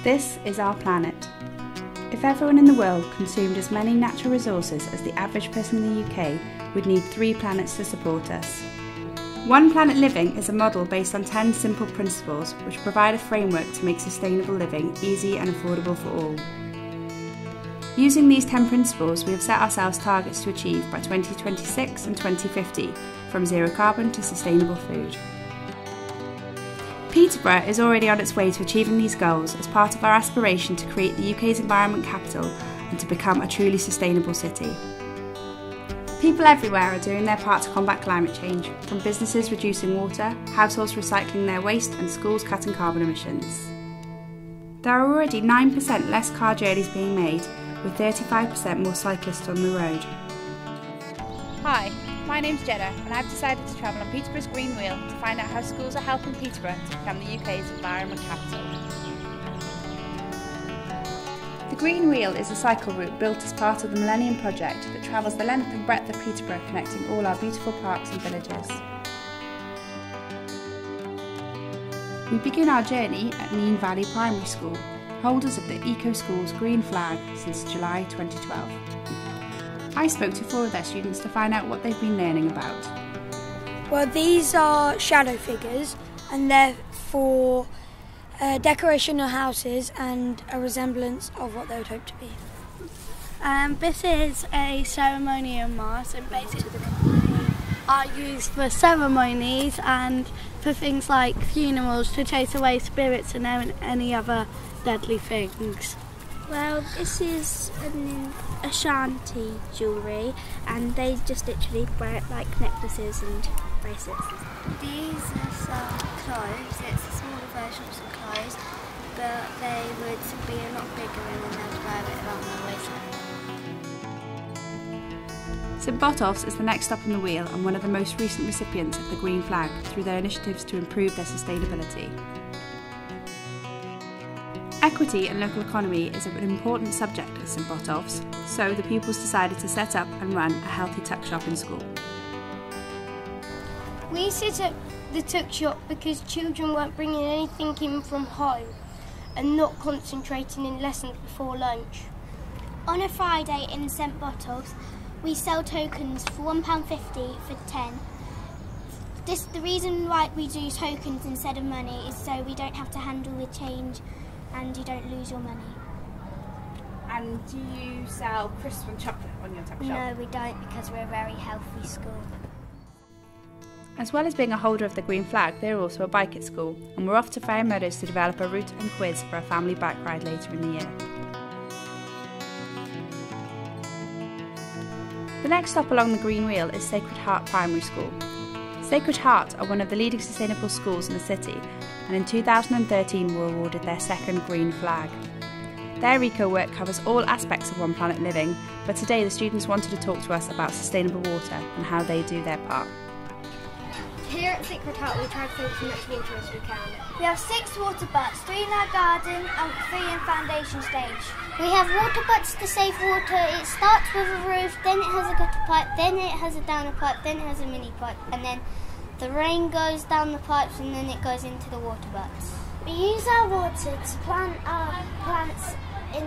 This is our planet. If everyone in the world consumed as many natural resources as the average person in the UK, we'd need 3 planets to support us. One Planet Living is a model based on 10 simple principles which provide a framework to make sustainable living easy and affordable for all. Using these 10 principles, we have set ourselves targets to achieve by 2026 and 2050, from zero carbon to sustainable food. Peterborough is already on its way to achieving these goals as part of our aspiration to create the UK's environment capital and to become a truly sustainable city. People everywhere are doing their part to combat climate change, from businesses reducing water, households recycling their waste and schools cutting carbon emissions. There are already 9% less car journeys being made, with 35% more cyclists on the road. Hi, my name's Jenna and I've decided to travel on Peterborough's Green Wheel to find out how schools are helping Peterborough to become the UK's environment capital. The Green Wheel is a cycle route built as part of the Millennium Project that travels the length and breadth of Peterborough, connecting all our beautiful parks and villages. We begin our journey at Nene Valley Primary School, holders of the Eco School's Green Flag since July 2012. I spoke to 4 of their students to find out what they've been learning about. Well, these are shadow figures and they're for decoration of houses and a resemblance of what they would hope to be. This is a ceremonial mask, and basically are used for ceremonies and for things like funerals to chase away spirits and any other deadly things. Well, this is an Ashanti jewellery and they just literally wear it like necklaces and bracelets. These are some clothes. It's a smaller version of some clothes, but they would be a lot bigger and then they'd wear it around their waist. St Botolph's is the next stop on the wheel and one of the most recent recipients of the Green Flag through their initiatives to improve their sustainability. Equity and local economy is an important subject at St Botolph's, so the pupils decided to set up and run a healthy tuck shop in school. We set up the tuck shop because children weren't bringing anything in from home and not concentrating in lessons before lunch. On a Friday in St Botolph's, we sell tokens for £1.50 for 10. The reason why we do tokens instead of money is so we don't have to handle the change and you don't lose your money. And do you sell crisps and chocolate on your tuck shop? No, we don't, because we're a very healthy school. As well as being a holder of the Green Flag, they're also a bike at school, and we're off to Fareham Meadows to develop a route and quiz for a family bike ride later in the year. The next stop along the Green Wheel is Sacred Heart Primary School. Sacred Heart are one of the leading sustainable schools in the city, and in 2013 were awarded their 2nd Green Flag. Their eco work covers all aspects of One Planet Living, but today the students wanted to talk to us about sustainable water and how they do their part. Here at Sacred Heart we try to save as much water as we can. We have 6 water butts, 3 in our garden and 3 in foundation stage. We have water butts to save water. It starts with a roof, then it has a gutter pipe, then it has a downer pipe, then it has a mini pipe, and then the rain goes down the pipes and then it goes into the water butts. We use our water to plant our plants in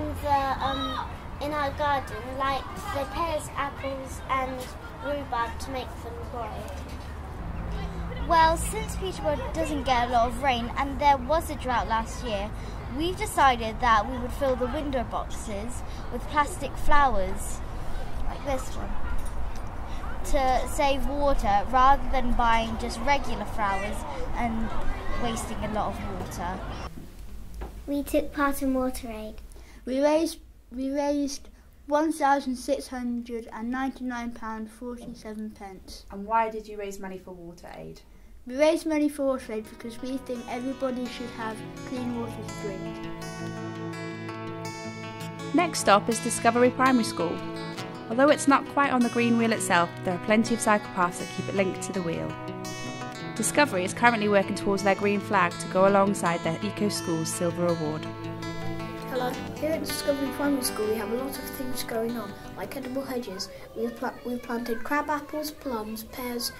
our garden, like the pears, apples and rhubarb, to make them grow. Well, since Peterborough doesn't get a lot of rain and there was a drought last year, we've decided that we would fill the window boxes with plastic flowers, like this one, to save water rather than buying just regular flowers and wasting a lot of water. We took part in Water Aid. We raised £1,699.47. And why did you raise money for Water Aid? We raised money for Water Aid because we think everybody should have clean water to drink. Next stop is Discovery Primary School. Although it's not quite on the Green Wheel itself, there are plenty of cycle paths that keep it linked to the wheel. Discovery is currently working towards their Green Flag to go alongside their Eco School's Silver Award. Hello, here at Discovery Primary School we have a lot of things going on, like edible hedges. We've planted crab apples, plums, pears,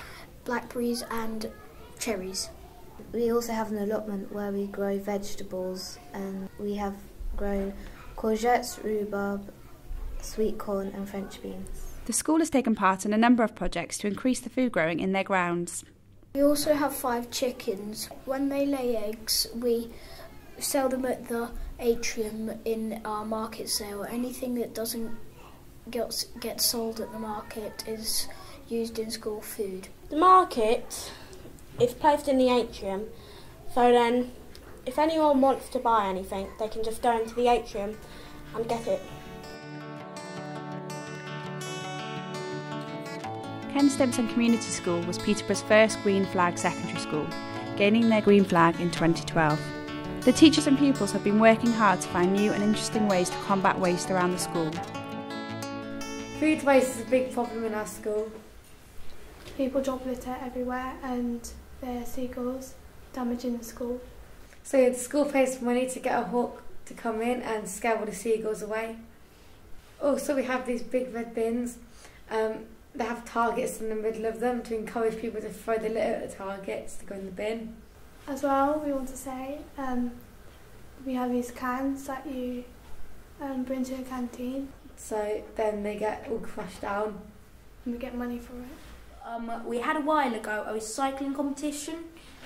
blackberries and cherries. We also have an allotment where we grow vegetables, and we have grown courgettes, rhubarb, sweet corn and French beans. The school has taken part in a number of projects to increase the food growing in their grounds. We also have 5 chickens. When they lay eggs, we sell them at the atrium in our market sale. Anything that doesn't get sold at the market is used in school food. The market is placed in the atrium, so then if anyone wants to buy anything, they can just go into the atrium and get it. Ken Stimpson Community School was Peterborough's first green flag secondary school, gaining their green flag in 2012. The teachers and pupils have been working hard to find new and interesting ways to combat waste around the school. Food waste is a big problem in our school. People drop litter everywhere and there are seagulls damaging the school. So the school pays money to get a hawk to come in and scare all the seagulls away. Also we have these big red bins. They have targets in the middle of them to encourage people to throw the litter at the targets to go in the bin. As well, we want to say we have these cans that you bring to the canteen. So then they get all crushed down. And we get money for it. We had a while ago a recycling competition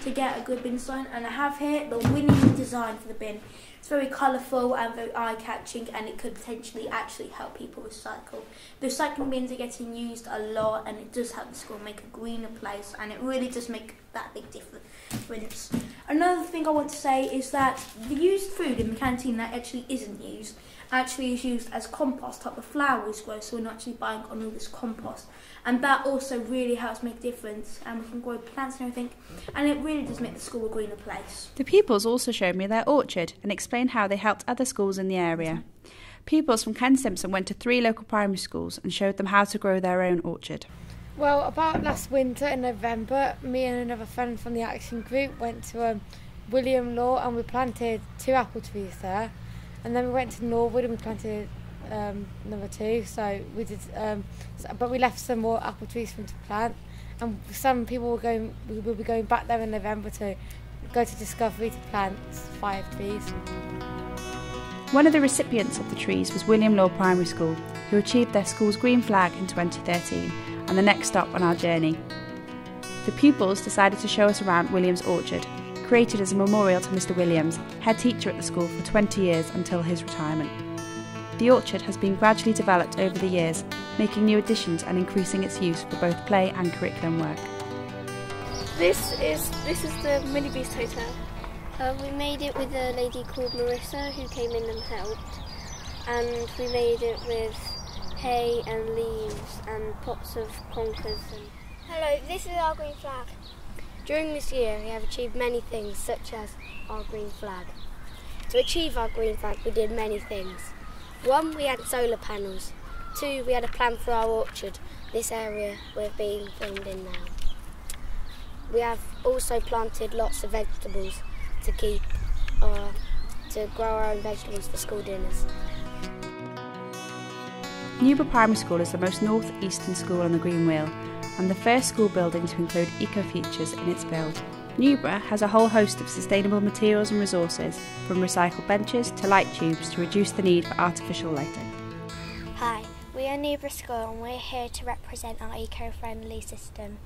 to get a good bin design, and I have here the winning design for the bin. It's very colourful and very eye-catching, and it could potentially actually help people recycle. The recycling bins are getting used a lot, and it does help the school make a greener place, and it really does make that big difference. Another thing I want to say is that the used food in the canteen that actually isn't used actually is used as compost, type of flowers grow, so we're not actually buying on all this compost. And that also really helps make a difference, and we can grow plants and everything, and it really does make the school a greener place. The pupils also showed me their orchard and explained how they helped other schools in the area. Pupils from Ken Stimpson went to 3 local primary schools and showed them how to grow their own orchard. Well, about last winter in November, me and another friend from the Action Group went to William Law, and we planted 2 apple trees there. And then we went to Norwood and we planted another 2. So we did, but we left some more apple trees for them to plant. And some people will be going back there in November to go to Discovery to plant 5 trees. One of the recipients of the trees was William Law Primary School, who achieved their school's green flag in 2013, and the next stop on our journey. The pupils decided to show us around William's orchard, created as a memorial to Mr. Williams, head teacher at the school for 20 years until his retirement. The orchard has been gradually developed over the years, making new additions and increasing its use for both play and curriculum work. This is the Mini Beast Hotel. We made it with a lady called Marissa who came in and helped, and we made it with hay and leaves and pots of conkers. Hello, this is our green flag. During this year we have achieved many things, such as our green flag. To achieve our green flag we did many things. 1, we had solar panels. 2, we had a plan for our orchard, this area we're being filmed in now. We have also planted lots of vegetables to grow our own vegetables for school dinners. Newborough Primary School is the most north-eastern school on the Green Wheel, and the first school building to include eco-features in its build. Newborough has a whole host of sustainable materials and resources, from recycled benches to light tubes to reduce the need for artificial lighting. Hi, we are Newborough School and we're here to represent our eco-friendly system.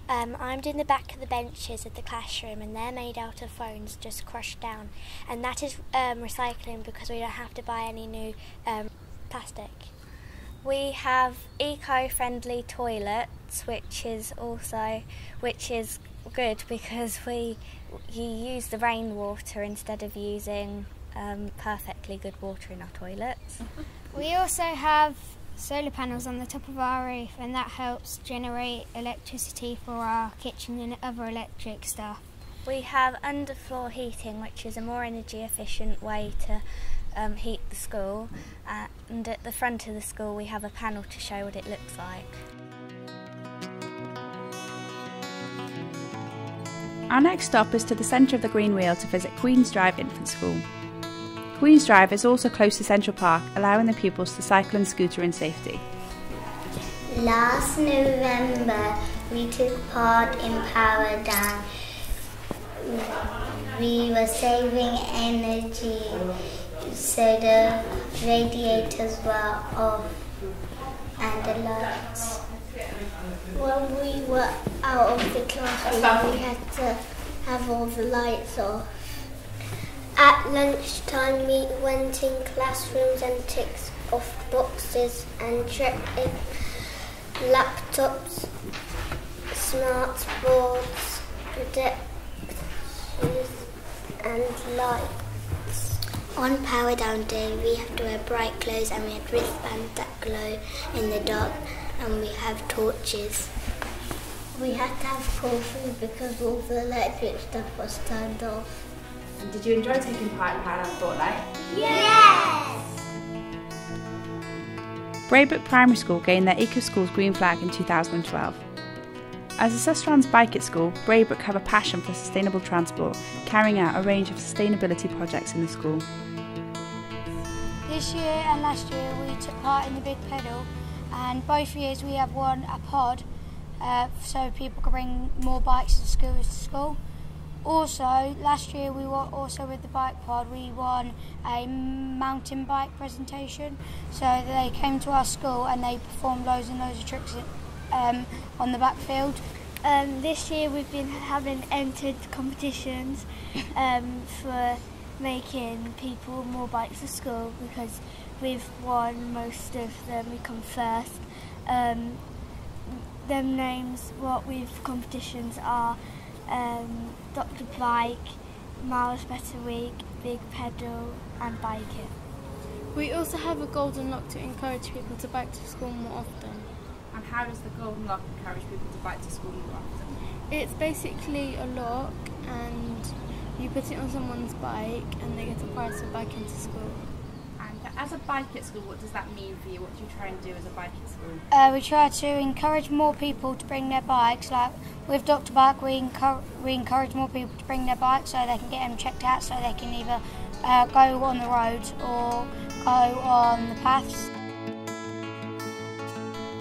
I'm doing the back of the benches of the classroom, and they're made out of phones just crushed down, and that is recycling because we don't have to buy any new plastic. We have eco-friendly toilets, which is good because you use the rainwater instead of using perfectly good water in our toilets. We also have solar panels on the top of our roof, and that helps generate electricity for our kitchen and other electric stuff. We have underfloor heating, which is a more energy efficient way to heat the school, and at the front of the school we have a panel to show what it looks like. Our next stop is to the centre of the Green Wheel to visit Queen's Drive Infant School. Queen's Drive is also close to Central Park, allowing the pupils to cycle and scooter in safety. Last November we took part in Power Down. we were saving energy, so the radiators were off and the lights. When we were out of the classroom, we had to have all the lights off. At lunchtime, we went in classrooms and ticked off boxes and checked in laptops, smart boards, projectors and lights. On power down day, we have to wear bright clothes and we had wristbands that glow in the dark, and we have torches. We had to have coffee because all the electric stuff was turned off. And did you enjoy taking part in Power Fortnight? Yes! Braybrook Primary School gained their Eco Schools Green Flag in 2012. As a Sustrans bike at school, Braybrook have a passion for sustainable transport, carrying out a range of sustainability projects in the school. This year and last year we took part in the Big Pedal, and both years we have won a pod so people can bring more bikes and scooters to school. Also, last year we were also with the bike pod, we won a mountain bike presentation, so they came to our school and they performed loads and loads of tricks on the backfield. This year we've been entered competitions for making people more bikes to school, because we've won most of them, we come first. Them names what we've competitions are Dr. Bike, Miles Better Week, Big Pedal and Bike It. We also have a golden lock to encourage people to bike to school more often. And how does the golden lock encourage people to bike to school more often? It's basically a lock and you put it on someone's bike and they get a prize for biking to school. And as a bike at school, what does that mean for you? What do you try and do as a bike at school? We try to encourage more people to bring their bikes. Like with Dr. Bike, we encourage more people to bring their bikes so they can get them checked out, so they can either go on the roads or go on the paths.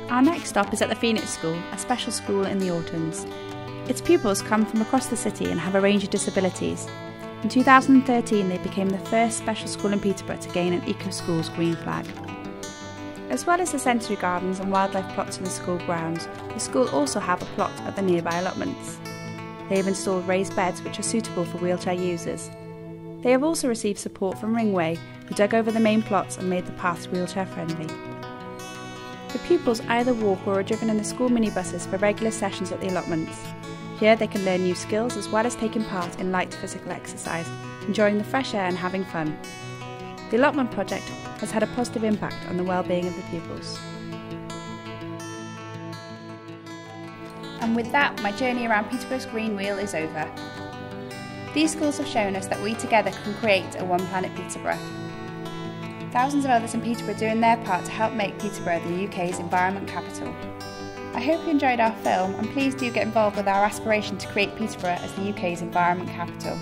Our next stop is at the Phoenix School, a special school in the Ortons. Its pupils come from across the city and have a range of disabilities. In 2013, they became the first special school in Peterborough to gain an Eco Schools Green Flag. As well as the sensory gardens and wildlife plots in the school grounds, the school also have a plot at the nearby allotments. They have installed raised beds which are suitable for wheelchair users. They have also received support from Ringway, who dug over the main plots and made the paths wheelchair friendly. The pupils either walk or are driven in the school minibuses for regular sessions at the allotments. Here they can learn new skills as well as taking part in light physical exercise, enjoying the fresh air and having fun. The allotment project has had a positive impact on the well-being of the pupils. And with that, my journey around Peterborough's Green Wheel is over. These schools have shown us that we together can create a One Planet Peterborough. Thousands of others in Peterborough are doing their part to help make Peterborough the UK's environment capital. I hope you enjoyed our film, and please do get involved with our aspiration to create Peterborough as the UK's environment capital.